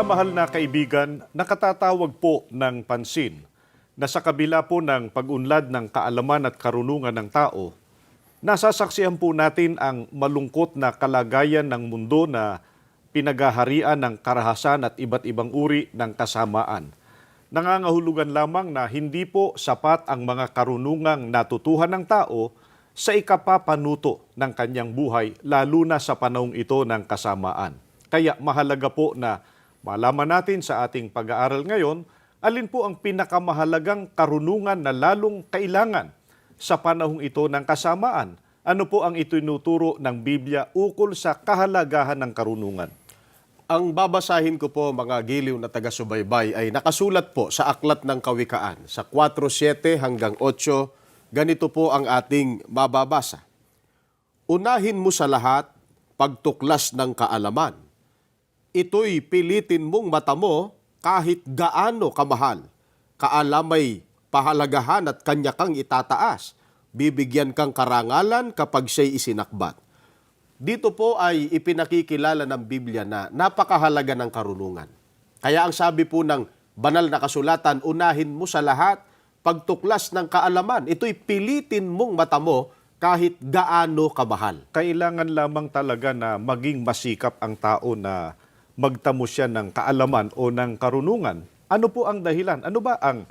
Mga mahal na kaibigan, nakatatawag po ng pansin na sa kabila po ng pag-unlad ng kaalaman at karunungan ng tao, nasasaksihan po natin ang malungkot na kalagayan ng mundo na pinagaharian ng karahasan at iba't ibang uri ng kasamaan. Nangangahulugan lamang na hindi po sapat ang mga karunungang natutuhan ng tao sa ikapapanuto ng kanyang buhay, lalo na sa panahong ito ng kasamaan. Kaya mahalaga po na malaman natin sa ating pag-aaral ngayon, alin po ang pinakamahalagang karunungan na lalong kailangan sa panahong ito ng kasamaan. Ano po ang itinuturo ng Biblia ukol sa kahalagahan ng karunungan? Ang babasahin ko po, mga giliw na taga-subaybay, ay nakasulat po sa Aklat ng Kawikaan sa 4:7 hanggang 8. Ganito po ang ating mababasa. Unahin mo sa lahat pagtuklas ng kaalaman. Ito'y pilitin mong mata mo kahit gaano kamahal. Kaalamay pahalagahan at kanya kang itataas. Bibigyan kang karangalan kapag siya'y isinakbat. Dito po ay ipinakikilala ng Biblia na napakahalaga ng karunungan. Kaya ang sabi po ng banal na kasulatan, unahin mo sa lahat pagtuklas ng kaalaman. Ito'y pilitin mong mata mo kahit gaano kamahal. Kailangan lamang talaga na maging masikap ang tao na magtamo siya ng kaalaman o ng karunungan. Ano po ang dahilan? Ano ba ang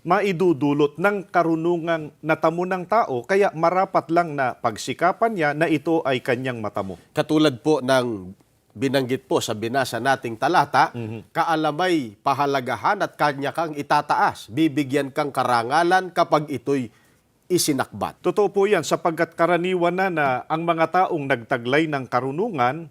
maidudulot ng karunungang natamo ng tao kaya marapat lang na pagsikapan niya na ito ay kanyang matamo? Katulad po ng binanggit po sa binasa nating talata, kaalamay pahalagahan at kanya kang itataas. Bibigyan kang karangalan kapag ito'y isinakbat. Totoo po yan sapagkat karaniwan na ang mga taong nagtaglay ng karunungan,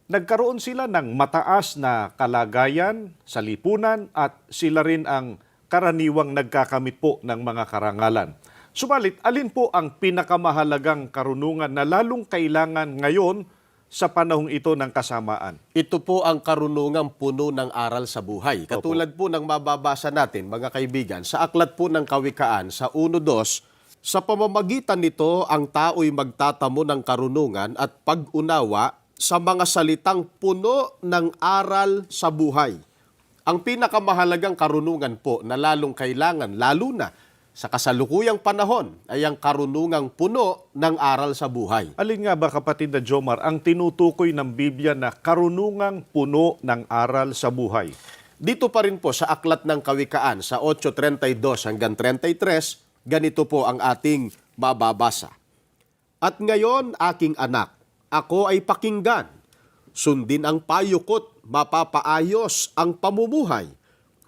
nagkaroon sila ng mataas na kalagayan sa lipunan at sila rin ang karaniwang nagkakamit po ng mga karangalan. Subalit, alin po ang pinakamahalagang karunungan na lalong kailangan ngayon sa panahong ito ng kasamaan? Ito po ang karunungang puno ng aral sa buhay. Katulad po ng mababasa natin, mga kaibigan, sa Aklat po ng Kawikaan sa 1:2, sa pamamagitan nito ang tao'y magtatamo ng karunungan at pag-unawa sa mga salitang puno ng aral sa buhay. Ang pinakamahalagang karunungan po na lalong kailangan, lalo na sa kasalukuyang panahon, ay ang karunungang puno ng aral sa buhay. Alin nga ba, kapatid na Jomar, ang tinutukoy ng Biblia na karunungang puno ng aral sa buhay? Dito pa rin po sa Aklat ng Kawikaan sa 8:32 hanggang 33, ganito po ang ating mababasa. At ngayon, aking anak, ako ay pakinggan. Sundin ang payo ko't mapapaayos ang pamumuhay.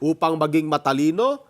Upang maging matalino,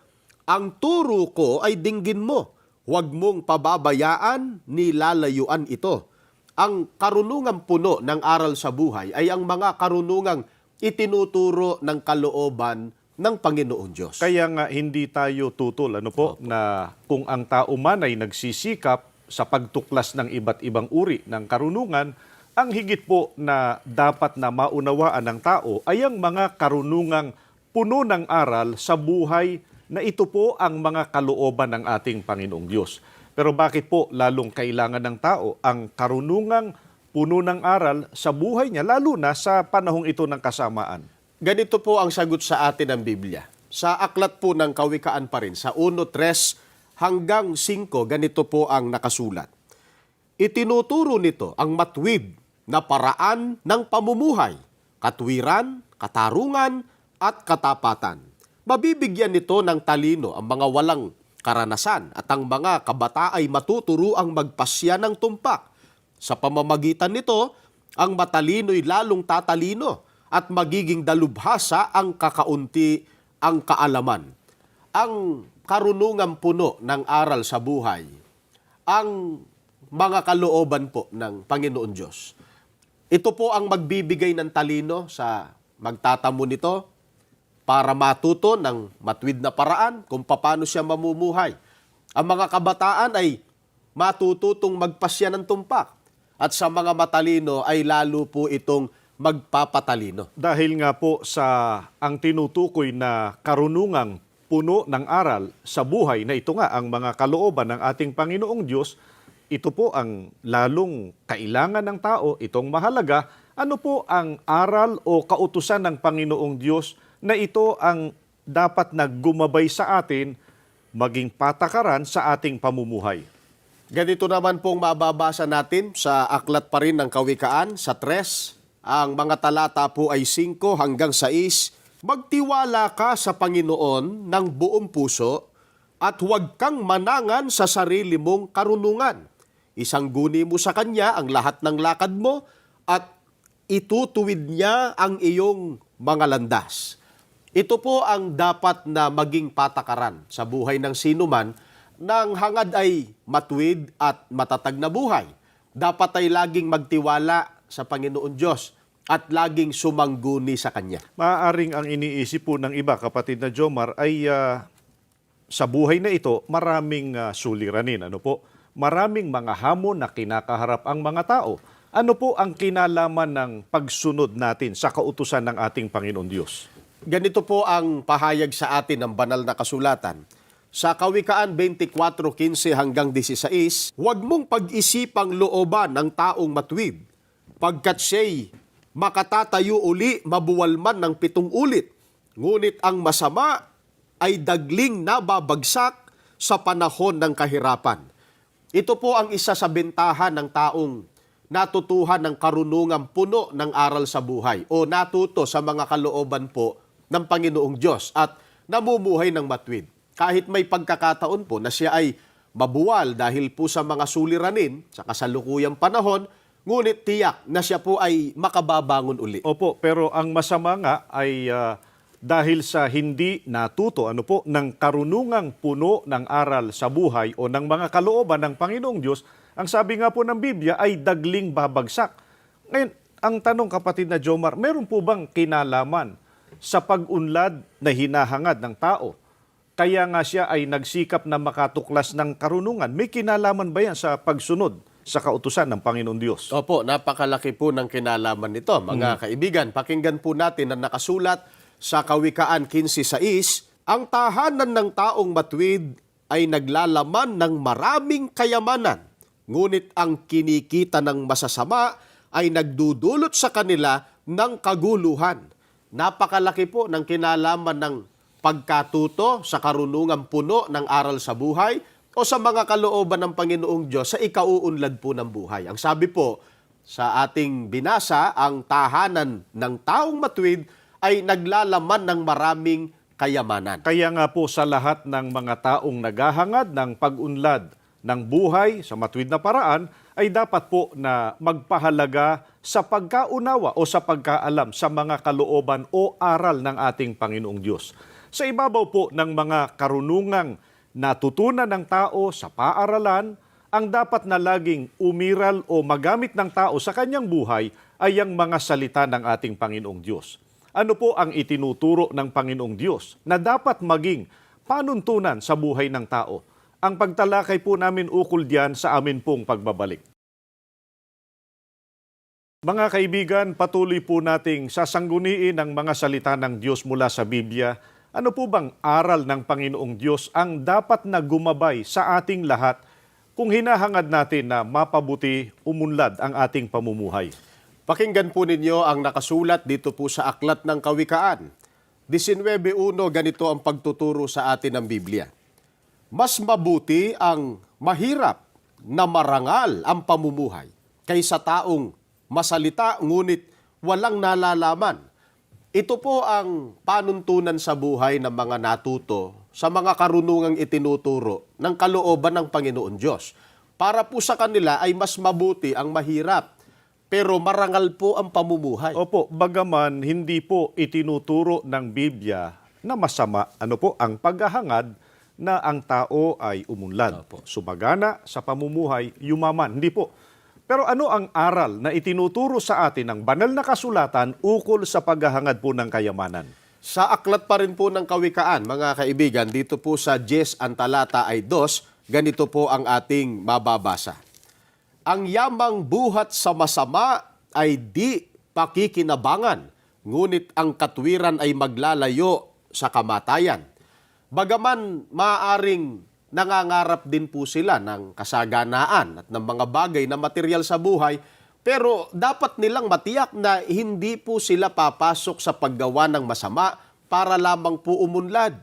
ang turo ko ay dinggin mo. Huwag mong pababayaan, nilalayuan ito. Ang karunungang puno ng aral sa buhay ay ang mga karunungang itinuturo ng kalooban ng Panginoon Diyos. Kaya nga hindi tayo tutol na kung ang tao man ay nagsisikap sa pagtuklas ng iba't ibang uri ng karunungan, ang higit po na dapat na maunawaan ng tao ay ang mga karunungang puno ng aral sa buhay na ito po ang mga kalooban ng ating Panginoong Diyos. Pero bakit po lalong kailangan ng tao ang karunungang puno ng aral sa buhay niya, lalo na sa panahong ito ng kasamaan? Ganito po ang sagot sa atin ng Biblia. Sa Aklat po ng Kawikaan pa rin, sa 1:3 hanggang 5, ganito po ang nakasulat. Itinuturo nito ang matuwid na paraan ng pamumuhay, katwiran, katarungan, at katapatan. Mabibigyan nito ng talino ang mga walang karanasan at ang mga kabata ay matuturuang magpasya ng tumpak. Sa pamamagitan nito, ang matalino'y lalong tatalino at magiging dalubhasa ang kakaunti ang kaalaman. Ang karunungang puno ng aral sa buhay, ang mga kalooban po ng Panginoon Diyos. Ito po ang magbibigay ng talino sa magtatamo nito para matuto ng matuwid na paraan kung paano siya mamumuhay. Ang mga kabataan ay matututong magpasya ng tumpak at sa mga matalino ay lalo po itong magpapatalino. Dahil nga po sa ang tinutukoy na karunungang puno ng aral sa buhay na ito nga ang mga kalooban ng ating Panginoong Diyos, ito po ang lalong kailangan ng tao, itong mahalaga Ano po ang aral o kautusan ng Panginoong Diyos na ito ang dapat na gumabay sa atin maging patakaran sa ating pamumuhay? Ganito naman pong mababasa natin sa aklat pa rin ng Kawikaan sa 3. Ang mga talata po ay 5 hanggang 6. Magtiwala ka sa Panginoon ng buong puso at huwag kang manangan sa sarili mong karunungan. Isangguni mo sa Kanya ang lahat ng lakad mo at itutuwid niya ang iyong mga landas. Ito po ang dapat na maging patakaran sa buhay ng sinuman nang hangad ay matuwid at matatag na buhay. Dapat ay laging magtiwala sa Panginoon Diyos at laging sumangguni sa Kanya. Maaaring ang iniisip po ng iba, kapatid na Jomar, ay sa buhay na ito, maraming suliranin. Ano po? Maraming mga hamon na kinakaharap ang mga tao. Ano po ang kinalaman ng pagsunod natin sa kautusan ng ating Panginoon Diyos? Ganito po ang pahayag sa atin ng banal na kasulatan. Sa Kawikaan 24:15 hanggang 16, huwag mong pag-isipang looban ng taong matuwid, pagkat siya'y makatatayo uli mabuwal man ng 7 ulit. Ngunit ang masama ay dagling nababagsak sa panahon ng kahirapan. Ito po ang isa sa bentahan ng taong natutuhan ng karunungang puno ng aral sa buhay o natuto sa mga kalooban po ng Panginoong Diyos at namumuhay ng matuwid. Kahit may pagkakataon po na siya ay mabuwal dahil po sa mga suliranin sa kasalukuyang panahon, ngunit tiyak na siya po ay makababangon uli. Opo, pero ang masama nga ay dahil sa hindi natuto ng karunungang puno ng aral sa buhay o ng mga kalooban ng Panginoong Diyos, ang sabi nga po ng Biblia ay dagling babagsak. Ngayon, ang tanong kapatid na Jomar, meron po bang kinalaman sa pag-unlad na hinahangad ng tao? Kaya nga siya ay nagsikap na makatuklas ng karunungan. May kinalaman ba yan sa pagsunod sa kautusan ng Panginoon Diyos? Opo, napakalaki po ng kinalaman nito. Mga kaibigan, pakinggan po natin na nakasulat sa Kawikaan 15:6, ang tahanan ng taong matuwid ay naglalaman ng maraming kayamanan, ngunit ang kinikita ng masasama ay nagdudulot sa kanila ng kaguluhan. Napakalaki po ng kinalaman ng pagkatuto sa karunungang puno ng aral sa buhay o sa mga kalooban ng Panginoong Diyos sa ikauunlad po ng buhay. Ang sabi po sa ating binasa, ang tahanan ng taong matuwid ay naglalaman ng maraming kayamanan. Kaya nga po sa lahat ng mga taong naghahangad ng pag-unlad ng buhay sa matuwid na paraan, ay dapat po na magpahalaga sa pagkaunawa o sa pagkaalam sa mga kalooban o aral ng ating Panginoong Diyos. Sa ibabaw po ng mga karunungang natutunan ng tao sa paaralan, ang dapat na laging umiral o magamit ng tao sa kanyang buhay ay ang mga salita ng ating Panginoong Diyos. Ano po ang itinuturo ng Panginoong Diyos na dapat maging panuntunan sa buhay ng tao? Ang pagtalakay po namin ukol diyan sa amin pong pagbabalik. Mga kaibigan, patuloy po nating sasangguniin ang mga salita ng Diyos mula sa Biblia. Ano po bang aral ng Panginoong Diyos ang dapat na gumabay sa ating lahat kung hinahangad natin na mapabuti, umunlad ang ating pamumuhay? Pakinggan po ninyo ang nakasulat dito po sa Aklat ng Kawikaan. 19:1, ganito ang pagtuturo sa atin ng Biblia. Mas mabuti ang mahirap na marangal ang pamumuhay kaysa taong masalita ngunit walang nalalaman. Ito po ang panuntunan sa buhay ng mga natuto sa mga karunungang itinuturo ng kalooban ng Panginoon Diyos. Para po sa kanila ay mas mabuti ang mahirap, pero marangal po ang pamumuhay. Opo, bagaman hindi po itinuturo ng Biblia na masama ang paghahangad na ang tao ay umunlad, sumagana sa pamumuhay, yumaman. Hindi po. Pero ano ang aral na itinuturo sa atin ng banal na kasulatan ukol sa paghahangad po ng kayamanan? Sa aklat pa rin po ng Kawikaan, mga kaibigan, dito po sa 10 ang talata ay 2, ganito po ang ating mababasa. Ang yamang buhat sa masama ay di pakikinabangan, ngunit ang katwiran ay maglalayo sa kamatayan. Bagaman maaring nangangarap din po sila ng kasaganaan at ng mga bagay na material sa buhay, Pero dapat nilang matiyak na hindi po sila papasok sa paggawa ng masama para lamang po umunlad.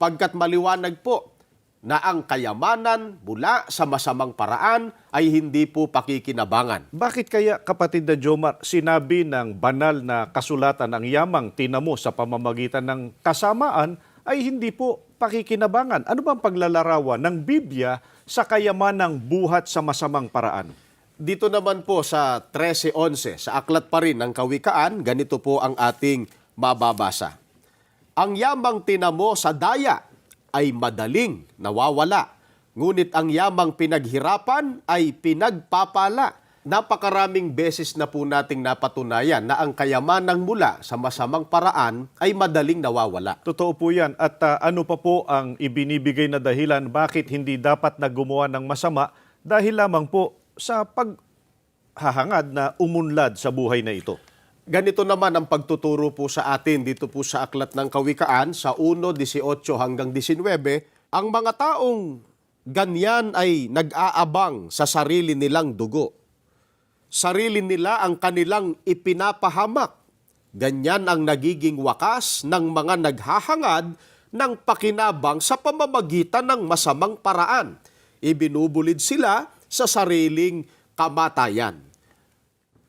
Pagkat maliwanag po na ang kayamanan mula sa masamang paraan ay hindi po pakikinabangan. Bakit kaya, kapatid na Jomar, sinabi ng banal na kasulatan ang yamang tinamo sa pamamagitan ng kasamaan ay hindi po pakikinabangan? Ano bang paglalarawan ng Biblia sa kayamanang buhat sa masamang paraan? Dito naman po sa 13:11, sa aklat pa rin ng Kawikaan, ganito po ang ating mababasa. Ang yamang tinamo sa daya ay madaling nawawala, ngunit ang yamang pinaghirapan ay pinagpapala. Napakaraming beses na po nating napatunayan na ang kayamanang mula sa masamang paraan ay madaling nawawala. Totoo po yan. At ano pa po ang ibinibigay na dahilan bakit hindi dapat na gumawa ng masama dahil lamang po sa paghahangad na umunlad sa buhay na ito? Ganito naman ang pagtuturo po sa atin dito po sa aklat ng Kawikaan sa 1:18 hanggang 19. Ang mga taong ganyan ay nag-aabang sa sarili nilang dugo. Sarili nila ang kanilang ipinapahamak. Ganyan ang nagiging wakas ng mga naghahangad ng pakinabang sa pamamagitan ng masamang paraan. Ibinubulid sila sa sariling kamatayan.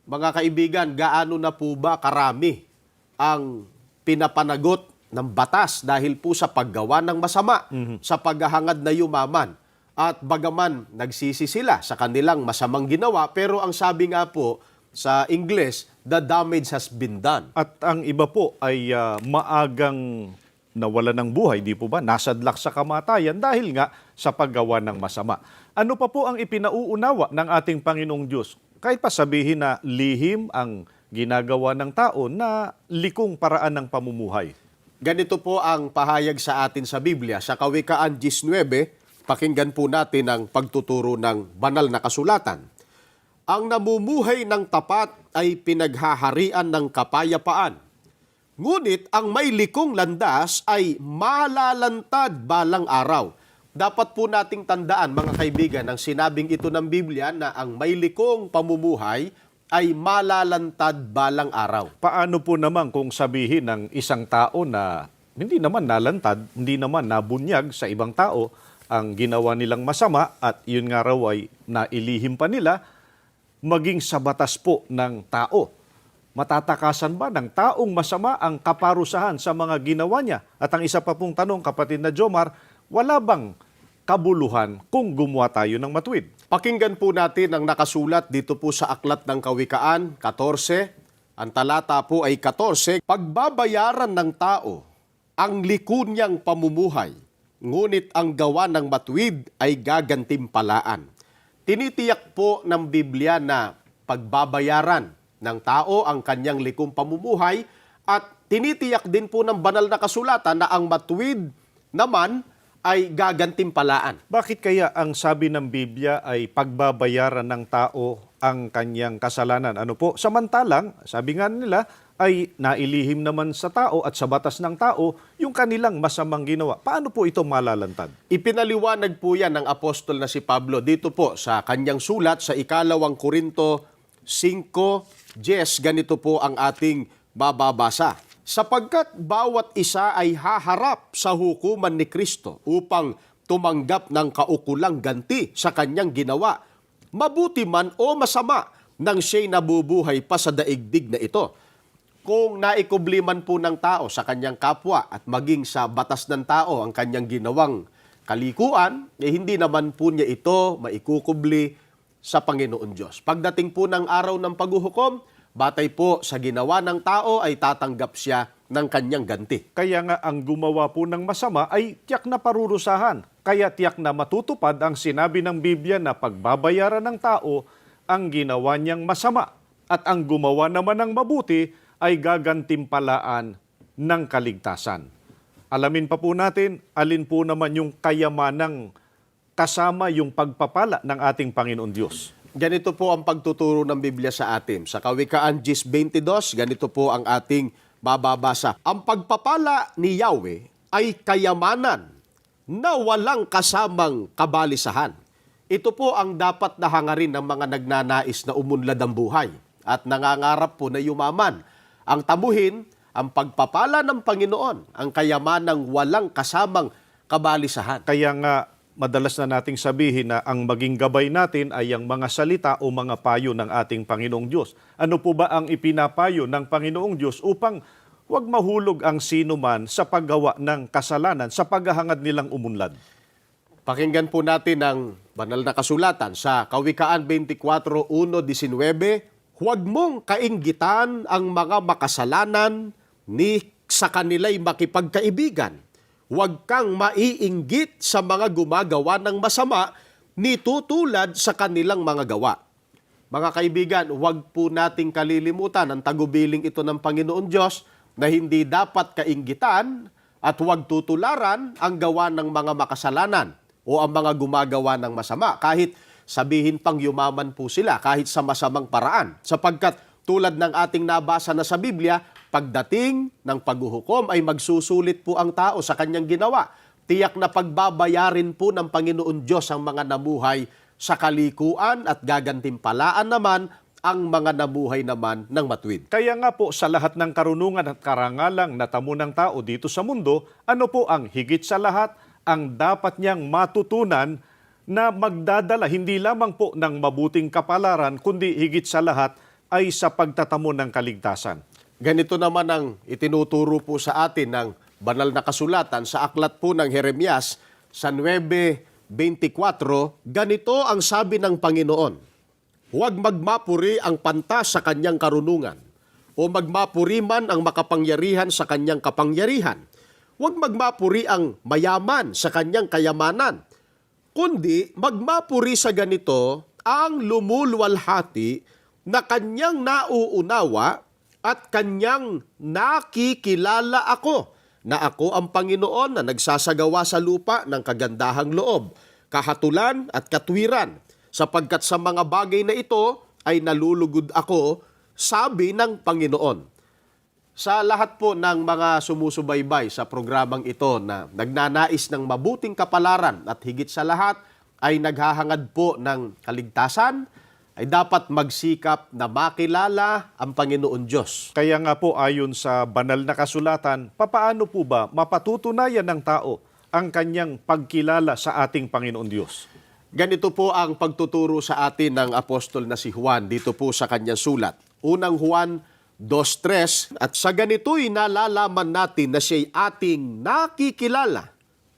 Mga kaibigan, gaano na po ba karami ang pinapanagot ng batas dahil po sa paggawa ng masama, sa paghahangad na yumaman? At bagaman nagsisi sila sa kanilang masamang ginawa, pero ang sabi nga po sa English, the damage has been done. At ang iba po ay maagang nawala ng buhay, di po ba? Nasadlak sa kamatayan dahil nga sa paggawa ng masama. Ano pa po ang ipinauunawa ng ating Panginoong Diyos? Kahit pa sabihin na lihim ang ginagawa ng tao na likong paraan ng pamumuhay. Ganito po ang pahayag sa atin sa Biblia. Sa Kawikaan 19, pakinggan po natin ang pagtuturo ng banal na kasulatan. Ang namumuhay ng tapat ay pinaghaharian ng kapayapaan. Ngunit ang may likong landas ay malalantad balang araw. Dapat po nating tandaan, mga kaibigan, ang sinabing ito ng Biblia na ang may likong pamumuhay ay malalantad balang araw. Paano po naman kung sabihin ng isang tao na hindi naman nalantad, hindi naman nabunyag sa ibang tao ang ginawa nilang masama at yun nga raw ay nailihim pa nila, maging sa batas po ng tao? Matatakasan ba ng taong masama ang kaparusahan sa mga ginawa niya? At ang isa pa pong tanong, kapatid na Jomar, wala bang kabuluhan kung gumawa tayo ng matuwid? Pakinggan po natin ang nakasulat dito po sa Aklat ng Kawikaan 14. Ang talata po ay 14. Pagbabayaran ng tao ang liko niyang pamumuhay, ngunit ang gawa ng matuwid ay gagantimpalaan. Tinitiyak po ng Biblia na pagbabayaran ng tao ang kanyang likong pamumuhay at tinitiyak din po ng banal na kasulatan na ang matuwid naman ay gagantimpalaan. Bakit kaya ang sabi ng Biblia ay pagbabayaran ng tao ang kanyang kasalanan? Ano po? Samantalang, sabi nga nila, ay nailihim naman sa tao at sa batas ng tao yung kanilang masamang ginawa. Paano po ito malalantad? Ipinaliwanag po yan ng apostol na si Pablo dito po sa kanyang sulat sa 2 Korinto 5:10. Ganito po ang ating mababasa. Sapagkat bawat isa ay haharap sa hukuman ni Kristo upang tumanggap ng kaukulang ganti sa kanyang ginawa, mabuti man o masama nang siya'y nabubuhay pa sa daigdig na ito. Kung naikubli man po ng tao sa kanyang kapwa at maging sa batas ng tao ang kanyang ginawang kalikuan, hindi naman po niya ito maikukubli sa Panginoon Diyos. Pagdating po ng araw ng paghuhukom, batay po sa ginawa ng tao ay tatanggap siya ng kanyang ganti. Kaya nga ang gumawa po ng masama ay tiyak na parurusahan. Kaya tiyak na matutupad ang sinabi ng Biblia na pagbabayaran ng tao ang ginawa niyang masama. At ang gumawa naman ng mabuti ay gagantimpalaan ng kaligtasan. Alamin pa po natin, alin po naman yung kayamanang kasama yung pagpapala ng ating Panginoon Diyos. Ganito po ang pagtuturo ng Biblia sa atin. Sa Kawikaan 10:22, ganito po ang ating bababasa. Ang pagpapala ni Yahweh ay kayamanan na walang kasamang kabalisahan. Ito po ang dapat na hangarin ng mga nagnanais na umunlad ang buhay at nangangarap po na yumaman. Ang tabuhin, ang pagpapala ng Panginoon, ang kayamanang walang kasamang kabalisahan. Kaya nga, madalas na nating sabihin na ang maging gabay natin ay ang mga salita o mga payo ng ating Panginoong Diyos. Ano po ba ang ipinapayo ng Panginoong Diyos upang huwag mahulog ang sino man sa paggawa ng kasalanan, sa paghahangad nilang umunlad? Pakinggan po natin ang banal na kasulatan sa Kawikaan 24:1-19. Huwag mong kainggitan ang mga makasalanan ni sa kanila'y makipagkaibigan. Huwag kang maiinggit sa mga gumagawa ng masama ni tutulad sa kanilang mga gawa. Mga kaibigan, huwag po nating kalilimutan ang tagubiling ito ng Panginoon Diyos na hindi dapat kainggitan at huwag tutularan ang gawa ng mga makasalanan o ang mga gumagawa ng masama kahit sabihin pang yumaman po sila kahit sa masamang paraan. Sapagkat tulad ng ating nabasa na sa Biblia, pagdating ng paghuhukom ay magsusulit po ang tao sa kanyang ginawa. Tiyak na pagbabayarin po ng Panginoon Diyos ang mga namuhay sa kalikuan at gagantimpalaan naman ang mga namuhay naman ng matuwid. Kaya nga po sa lahat ng karunungan at karangalang natamo ng tao dito sa mundo, ano po ang higit sa lahat ang dapat niyang matutunan na magdadala hindi lamang po ng mabuting kapalaran, kundi higit sa lahat ay sa pagtatamo ng kaligtasan. Ganito naman ang itinuturo po sa atin ng banal na kasulatan sa aklat po ng Jeremias sa 9:24, ganito ang sabi ng Panginoon, huwag magmapuri ang pantas sa kanyang karunungan o magmapuri man ang makapangyarihan sa kanyang kapangyarihan. Huwag magmapuri ang mayaman sa kanyang kayamanan, kundi magmapuri sa ganito ang lumuluwalhati na kanyang nauunawa at kanyang nakikilala ako, na ako ang Panginoon na nagsasagawa sa lupa ng kagandahang loob, kahatulan at katwiran, sapagkat sa mga bagay na ito ay nalulugod ako, sabi ng Panginoon. Sa lahat po ng mga sumusubaybay sa programang ito na nagnanais ng mabuting kapalaran at higit sa lahat ay naghahangad po ng kaligtasan, ay dapat magsikap na makilala ang Panginoon Diyos. Kaya nga po ayon sa banal na kasulatan, papaano po ba mapatutunayan ng tao ang kanyang pagkilala sa ating Panginoon Diyos? Ganito po ang pagtuturo sa atin ng apostol na si Juan dito po sa kanyang sulat. Unang Juan 2:3, at sa ganito'y nalalaman natin na siya'y ating nakikilala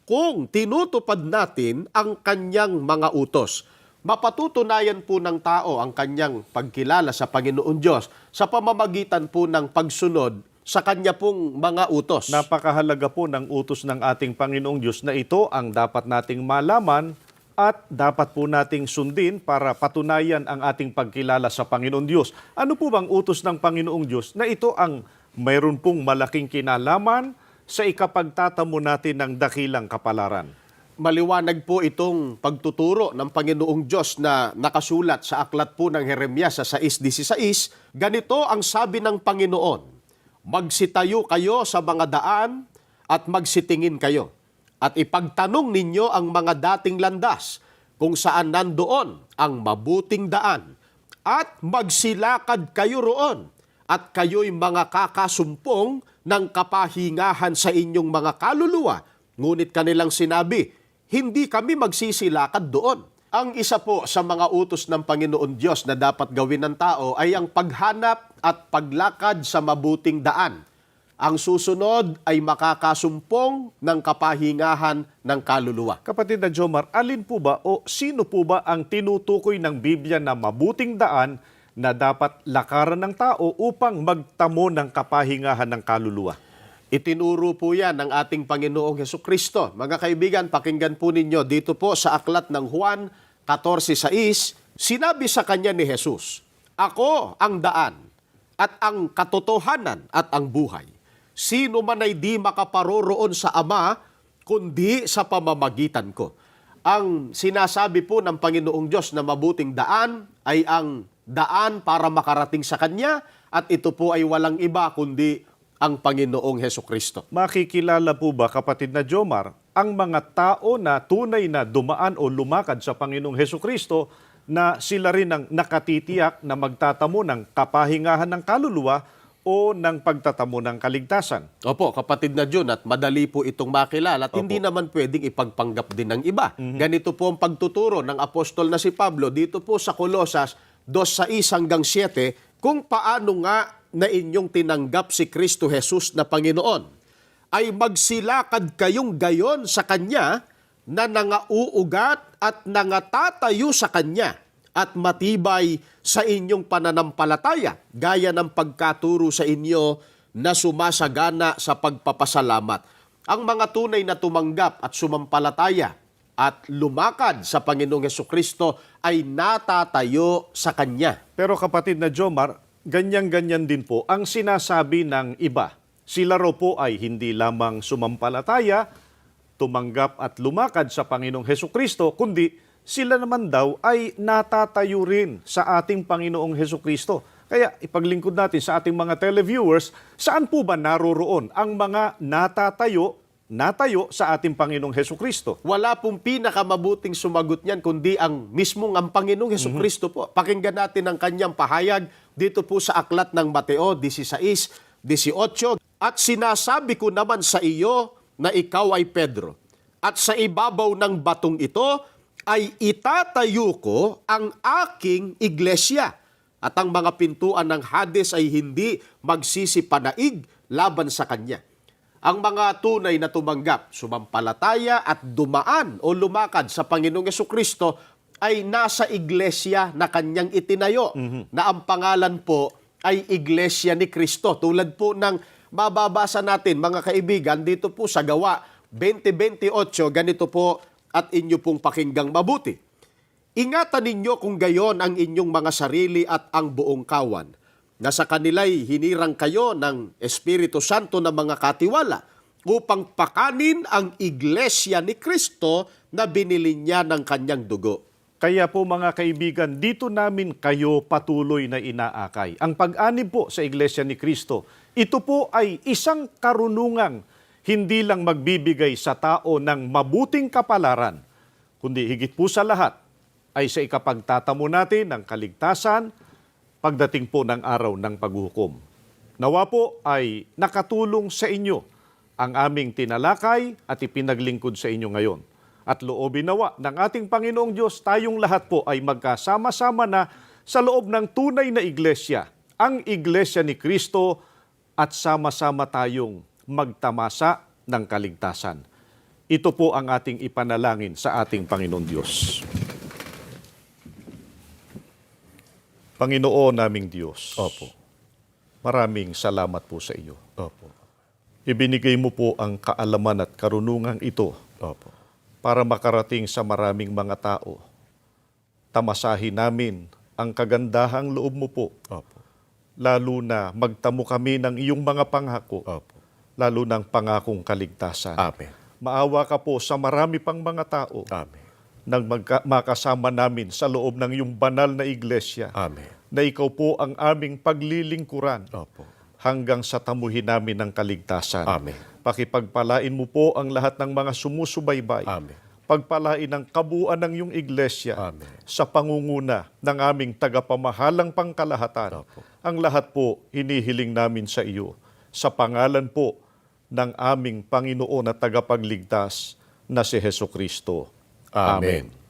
kung tinutupad natin ang kanyang mga utos. Mapatutunayan po ng tao ang kanyang pagkilala sa Panginoon Diyos sa pamamagitan po ng pagsunod sa kanya pong mga utos. Napakahalaga po ng utos ng ating Panginoong Diyos na ito ang dapat nating malaman at dapat po nating sundin para patunayan ang ating pagkilala sa Panginoon Diyos. Ano po bang utos ng Panginoong Diyos na ito ang mayroon pong malaking kinalaman sa ikapagtatamo natin ng dakilang kapalaran? Maliwanag po itong pagtuturo ng Panginoong Diyos na nakasulat sa aklat po ng Jeremias sa 6:16. Ganito ang sabi ng Panginoon, magsitayo kayo sa mga daan at magsitingin kayo, at ipagtanong ninyo ang mga dating landas kung saan nandoon ang mabuting daan, at magsilakad kayo roon, at kayo'y mga kakasumpong ng kapahingahan sa inyong mga kaluluwa. Ngunit kanilang sinabi, hindi kami magsisilakad doon. Ang isa po sa mga utos ng Panginoon Diyos na dapat gawin ng tao ay ang paghanap at paglakad sa mabuting daan. Ang susunod ay makakasumpong ng kapahingahan ng kaluluwa. Kapatid na Jomar, alin po ba o sino po ba ang tinutukoy ng Biblia na mabuting daan na dapat lakaran ng tao upang magtamo ng kapahingahan ng kaluluwa? Itinuro po yan ng ating Panginoong Hesukristo. Mga kaibigan, pakinggan po ninyo dito po sa aklat ng Juan 14:6, sinabi sa kanya ni Jesus, ako ang daan at ang katotohanan at ang buhay. Sino man ay di makaparoroon sa Ama, kundi sa pamamagitan ko. Ang sinasabi po ng Panginoong Diyos na mabuting daan ay ang daan para makarating sa Kanya, at ito po ay walang iba kundi ang Panginoong Hesukristo. Makikilala po ba, kapatid na Jomar, ang mga tao na tunay na dumaan o lumakad sa Panginoong Hesukristo na sila rin ang nakatitiyak na magtatamo ng kapahingahan ng kaluluwa o ng pagtatamo ng kaligtasan? Opo, kapatid na John, at madali po itong makilala at hindi naman pwedeng ipagpanggap din ng iba. Ganito po ang pagtuturo ng apostol na si Pablo dito po sa Colosas 2:6-7, kung paano nga na inyong tinanggap si Kristo Jesus na Panginoon, ay magsilakad kayong gayon sa Kanya na nangauugat at nangatatayo sa Kanya at matibay sa inyong pananampalataya, gaya ng pagkaturo sa inyo na sumasagana sa pagpapasalamat. Ang mga tunay na tumanggap at sumampalataya at lumakad sa Panginoong Hesukristo ay natatayo sa Kanya. Pero kapatid na Jomar, ganyan-ganyan din po ang sinasabi ng iba. Sila raw po ay hindi lamang sumampalataya, tumanggap at lumakad sa Panginoong Hesukristo, kundi sila naman daw ay natatayo rin sa ating Panginoong Hesukristo. Kaya ipaglingkod natin sa ating mga televiewers, saan po ba naroroon ang mga natayo sa ating Panginoong Hesukristo? Wala pong pinakamabuting sumagot niyan kundi ang mismong ang Panginoong Hesukristo po. Pakinggan natin ang kanyang pahayag dito po sa aklat ng Mateo 16:18. At sinasabi ko naman sa iyo na ikaw ay Pedro, at sa ibabaw ng batong ito ay itatayo ko ang aking iglesia, at ang mga pintuan ng Hades ay hindi magsisipanaig laban sa kanya. Ang mga tunay na tumanggap, sumampalataya at dumaan o lumakad sa Panginoong Hesukristo ay nasa iglesia na kanyang itinayo, na ang pangalan po ay Iglesia ni Kristo. Tulad po ng mababasa natin, mga kaibigan, dito po sa Gawa 20:28, ganito po at inyo pong pakinggang mabuti. Ingatan ninyo kung gayon ang inyong mga sarili at ang buong kawan, na sa kanila'y hinirang kayo ng Espiritu Santo na mga katiwala, upang pakanin ang iglesia ni Kristo na binili niya ng kanyang dugo. Kaya po mga kaibigan, dito namin kayo patuloy na inaakay. Ang pag-anib po sa Iglesia ni Kristo, ito po ay isang karunungang hindi lang magbibigay sa tao ng mabuting kapalaran, kundi higit po sa lahat ay sa ikapagtatamo natin ng kaligtasan pagdating po ng araw ng paghukom. Nawa po ay nakatulong sa inyo ang aming tinalakay at ipinaglingkod sa inyo ngayon. At loobin nawa ng ating Panginoong Diyos, tayong lahat po ay magkasama-sama na sa loob ng tunay na iglesia, ang Iglesia ni Kristo, at sama-sama tayong magtamasa ng kaligtasan. Ito po ang ating ipanalangin sa ating Panginoon Diyos. Panginoon naming Diyos, Opo. maraming salamat po sa iyo. Opo. Ibinigay mo po ang kaalaman at karunungang ito Opo. para makarating sa maraming mga tao. Tamasahin namin ang kagandahang loob mo po, Opo. lalo na magtamo kami ng iyong mga pangako, Opo. lalo ng pangakong kaligtasan. Amen. Maawa ka po sa marami pang mga tao Amen. nang makasama namin sa loob ng iyong banal na iglesia, Amen. na ikaw po ang aming paglilingkuran Opo. hanggang sa tamuhin namin ng kaligtasan. Amen. Pakipagpalain mo po ang lahat ng mga sumusubaybay. Amen. Pagpalain ang kabuuan ng iyong iglesia Amen. sa pangunguna ng aming tagapamahalang pangkalahatan. Opo. Ang lahat po hinihiling namin sa iyo sa pangalan po ng aming Panginoon at tagapagligtas na si Hesukristo. Amen. Amen.